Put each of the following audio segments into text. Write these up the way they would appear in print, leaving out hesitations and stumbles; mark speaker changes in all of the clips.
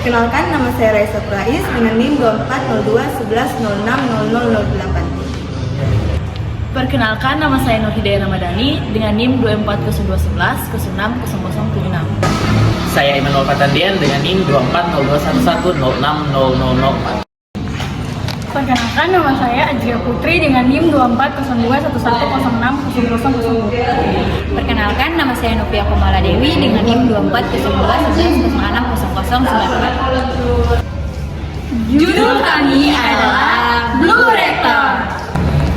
Speaker 1: Perkenalkan, nama saya Raisa Prais dengan NIM 240211060008.
Speaker 2: Perkenalkan, nama saya Nur Hidayah Ramadhani dengan NIM 240111060076.
Speaker 3: Saya Immanuel Fatandian dengan NIM 240211060004.
Speaker 4: Perkenalkan, nama saya Ajria Putri dengan NIM 240211060010.
Speaker 5: Perkenalkan, nama saya Novia Kumala Dewi dengan NIM 240211060094.
Speaker 4: Judul kami adalah Blue Reactor.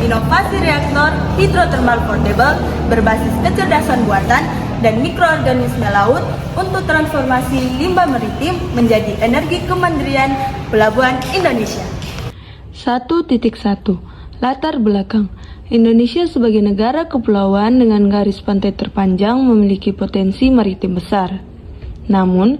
Speaker 1: Inovasi reaktor hidrotermal portable berbasis kecerdasan buatan dan mikroorganisme laut untuk transformasi limbah maritim menjadi energi kemandirian pelabuhan Indonesia.
Speaker 6: 1.1 Latar belakang. Indonesia sebagai negara kepulauan dengan garis pantai terpanjang memiliki potensi maritim besar. Namun,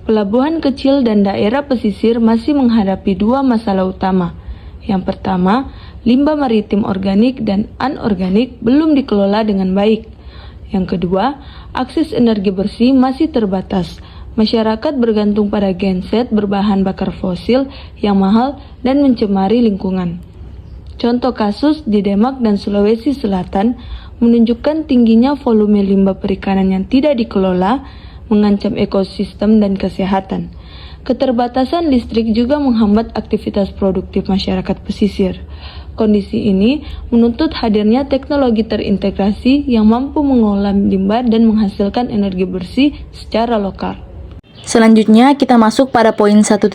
Speaker 6: pelabuhan kecil dan daerah pesisir masih menghadapi dua masalah utama. Yang pertama, limbah maritim organik dan anorganik belum dikelola dengan baik. Yang kedua, akses energi bersih masih terbatas. Masyarakat bergantung pada genset berbahan bakar fosil yang mahal dan mencemari lingkungan. Contoh kasus di Demak dan Sulawesi Selatan menunjukkan tingginya volume limbah perikanan yang tidak dikelola mengancam ekosistem dan kesehatan. Keterbatasan listrik juga menghambat aktivitas produktif masyarakat pesisir. Kondisi ini menuntut hadirnya teknologi terintegrasi yang mampu mengolah limbah dan menghasilkan energi bersih secara lokal.
Speaker 2: Selanjutnya kita masuk pada poin 1.2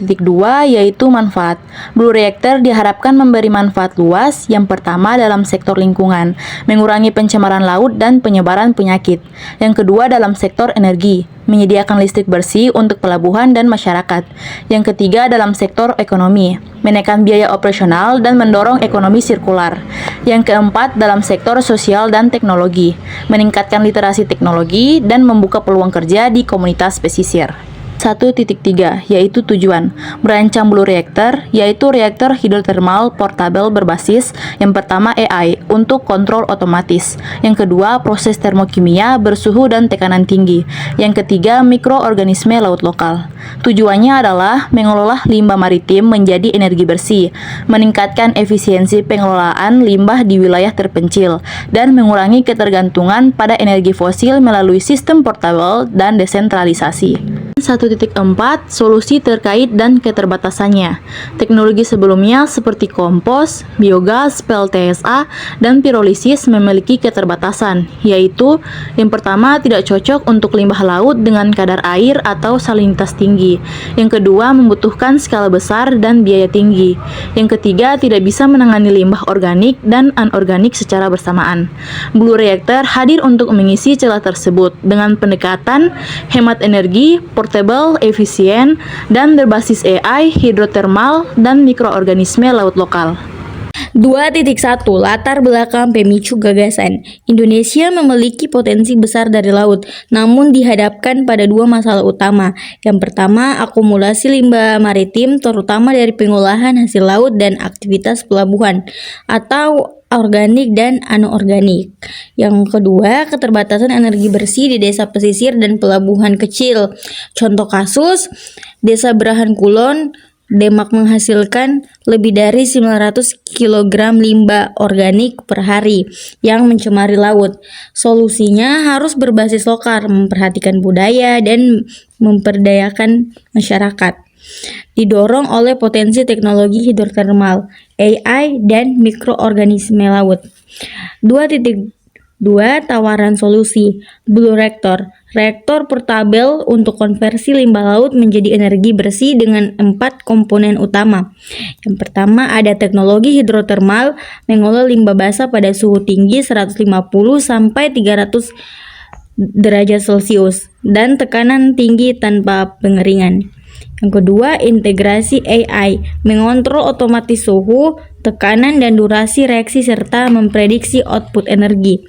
Speaker 2: yaitu manfaat. Blue Reactor diharapkan memberi manfaat luas. Yang pertama dalam sektor lingkungan, mengurangi pencemaran laut dan penyebaran penyakit. Yang kedua dalam sektor energi, menyediakan listrik bersih untuk pelabuhan dan masyarakat. Yang ketiga dalam sektor ekonomi, menekan biaya operasional dan mendorong ekonomi sirkular. Yang keempat dalam sektor sosial dan teknologi, meningkatkan literasi teknologi dan membuka peluang kerja di komunitas pesisir. 1.3 yaitu tujuan merancang Blue Reactor, yaitu reaktor hidrotermal portable berbasis yang pertama AI untuk kontrol otomatis, yang kedua proses termokimia bersuhu dan tekanan tinggi, yang ketiga mikroorganisme laut lokal. Tujuannya adalah mengelola limbah maritim menjadi energi bersih, meningkatkan efisiensi pengelolaan limbah di wilayah terpencil, dan mengurangi ketergantungan pada energi fosil melalui sistem portable dan desentralisasi. 1.4 Solusi terkait dan keterbatasannya. Teknologi sebelumnya seperti kompos, biogas, PLTSA, dan pirolisis memiliki keterbatasan, yaitu yang pertama tidak cocok untuk limbah laut dengan kadar air atau salinitas tinggi. Yang kedua membutuhkan skala besar dan biaya tinggi. Yang ketiga tidak bisa menangani limbah organik dan anorganik secara bersamaan. Blue Reactor hadir untuk mengisi celah tersebut dengan pendekatan hemat energi, portable, efisien, dan berbasis AI, hidrotermal, dan mikroorganisme laut lokal.
Speaker 5: 2.1 Latar belakang pemicu gagasan. Indonesia memiliki potensi besar dari laut, namun dihadapkan pada dua masalah utama. Yang pertama, akumulasi limbah maritim, terutama dari pengolahan hasil laut dan aktivitas pelabuhan, atau organik dan anorganik. Yang kedua, keterbatasan energi bersih di desa pesisir dan pelabuhan kecil. Contoh kasus, Desa Berahan Kulon, Demak menghasilkan lebih dari 900 kg limbah organik per hari yang mencemari laut. Solusinya harus berbasis lokal, memperhatikan budaya dan memperdayakan masyarakat. Didorong oleh potensi teknologi hidrotermal, AI, dan mikroorganisme laut. 2.2 Tawaran solusi. Blue Reactor, reaktor portabel untuk konversi limbah laut menjadi energi bersih dengan 4 komponen utama. Yang pertama ada teknologi hidrotermal, mengolah limbah basah pada suhu tinggi 150 sampai 300 derajat Celcius dan tekanan tinggi tanpa pengeringan. Yang kedua, integrasi AI, mengontrol otomatis suhu, tekanan, dan durasi reaksi serta memprediksi output energi.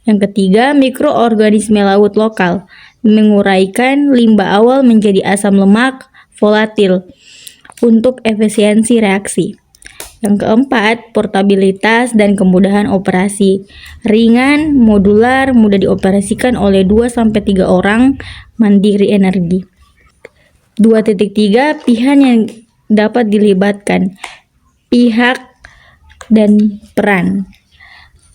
Speaker 5: Yang ketiga, mikroorganisme laut lokal, menguraikan limbah awal menjadi asam lemak volatil untuk efisiensi reaksi. Yang keempat, portabilitas dan kemudahan operasi. Ringan, modular, mudah dioperasikan oleh 2-3 orang, mandiri energi. 2.3 Pihak yang dapat dilibatkan. Pihak dan peran.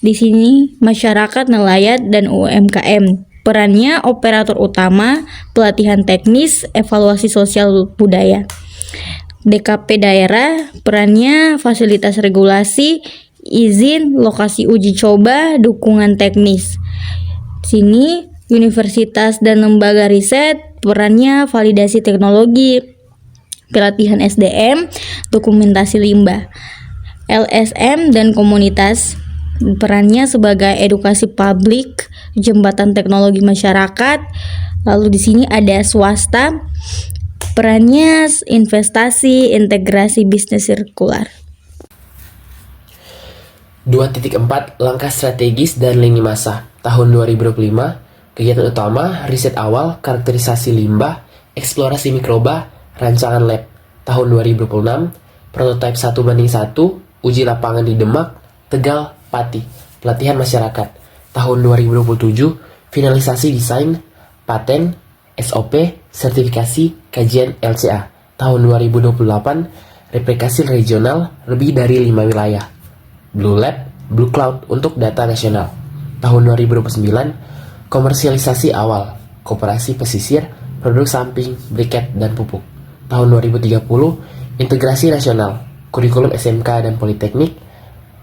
Speaker 5: Di sini masyarakat, nelayan, dan UMKM. Perannya operator utama, pelatihan teknis, evaluasi sosial budaya. DKP daerah, perannya fasilitas regulasi, izin, lokasi uji coba, dukungan teknis. Sini universitas dan lembaga riset, perannya validasi teknologi, pelatihan SDM, dokumentasi limbah. LSM dan komunitas, perannya sebagai edukasi publik, jembatan teknologi masyarakat. Lalu di sini ada swasta, perannya investasi, integrasi bisnis sirkular.
Speaker 7: 2.4 Langkah strategis dan lini masa tahun 2025. Kegiatan utama, riset awal, karakterisasi limbah, eksplorasi mikroba, rancangan lab. Tahun 2026, prototipe 1:1, uji lapangan di Demak, Tegal, Pati, pelatihan masyarakat. Tahun 2027, finalisasi desain, paten, SOP, sertifikasi, kajian LCA. Tahun 2028, replikasi regional lebih dari 5 wilayah. Blue Lab, Blue Cloud untuk data nasional. Tahun 2029, komersialisasi awal, koperasi pesisir, produk samping, briket, dan pupuk. Tahun 2030, integrasi nasional, kurikulum SMK dan Politeknik,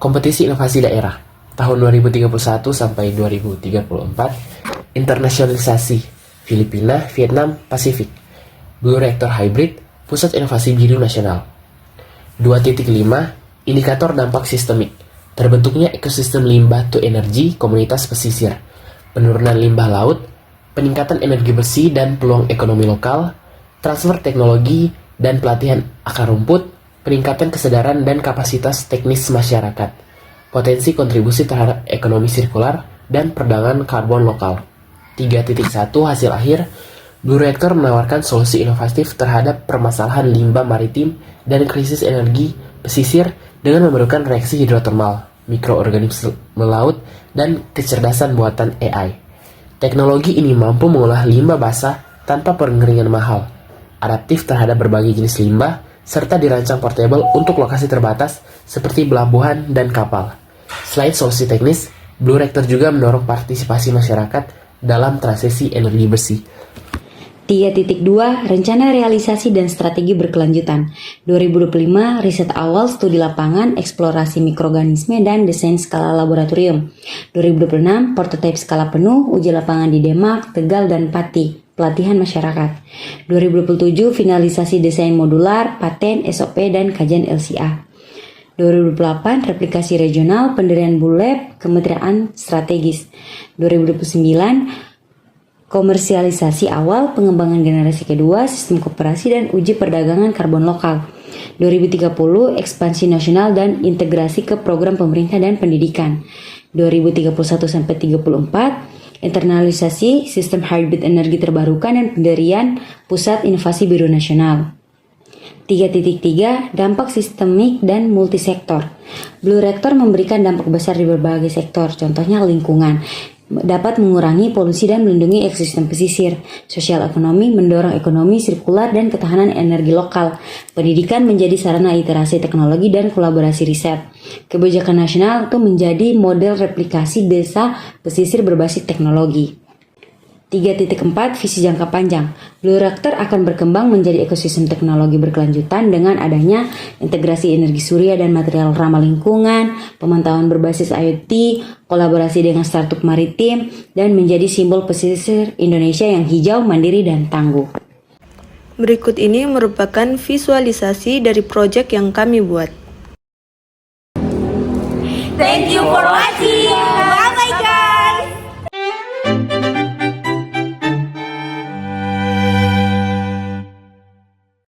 Speaker 7: kompetisi inovasi daerah. Tahun 2031 sampai 2034, internasionalisasi, Filipina, Vietnam, Pasifik. Blue Reactor Hybrid, pusat inovasi biru nasional. 2.5 Indikator dampak sistemik, terbentuknya ekosistem limbah to energy komunitas pesisir, penurunan limbah laut, peningkatan energi bersih dan peluang ekonomi lokal, transfer teknologi dan pelatihan akar rumput, peningkatan kesadaran dan kapasitas teknis masyarakat, potensi kontribusi terhadap ekonomi sirkular dan perdagangan karbon lokal. 3.1 Hasil akhir, Blue Reactor menawarkan solusi inovatif terhadap permasalahan limbah maritim dan krisis energi pesisir dengan memerlukan reaksi hidrotermal, mikroorganisme laut, dan kecerdasan buatan AI. Teknologi ini mampu mengolah limbah basah tanpa pengeringan mahal, adaptif terhadap berbagai jenis limbah, serta dirancang portable untuk lokasi terbatas seperti pelabuhan dan kapal. Selain solusi teknis, Blue Reactor juga mendorong partisipasi masyarakat dalam transisi energi bersih.
Speaker 8: 3.2 Rencana realisasi dan strategi berkelanjutan 2025 Riset awal, studi lapangan, eksplorasi mikroorganisme, dan desain skala laboratorium. 2026 Prototipe skala penuh, uji lapangan di Demak, Tegal, dan Pati, pelatihan masyarakat. 2027 Finalisasi desain modular, paten, SOP, dan kajian LCA. 2028 Replikasi regional, pendirian Blue Lab, kementerian strategis. 2029 Komersialisasi awal, pengembangan generasi kedua, sistem koperasi, dan uji perdagangan karbon lokal. 2030 Ekspansi nasional dan integrasi ke program pemerintah dan pendidikan. 2031-34 Internalisasi sistem hybrid energi terbarukan dan pendirian Pusat Inovasi Biru Nasional. 3.3 Dampak sistemik dan multisektor. Blue Reactor memberikan dampak besar di berbagai sektor, contohnya lingkungan, dapat mengurangi polusi dan melindungi ekosistem pesisir. Sosial ekonomi, mendorong ekonomi sirkular dan ketahanan energi lokal. Pendidikan menjadi sarana iterasi teknologi dan kolaborasi riset. Kebijakan nasional itu menjadi model replikasi desa pesisir berbasis teknologi. 3.4 Visi jangka panjang. Blue Reactor akan berkembang menjadi ekosistem teknologi berkelanjutan dengan adanya integrasi energi surya dan material ramah lingkungan, pemantauan berbasis IoT, kolaborasi dengan startup maritim, dan menjadi simbol pesisir Indonesia yang hijau, mandiri, dan tangguh.
Speaker 6: Berikut ini merupakan visualisasi dari proyek yang kami buat.
Speaker 1: Thank you for watching. Bye.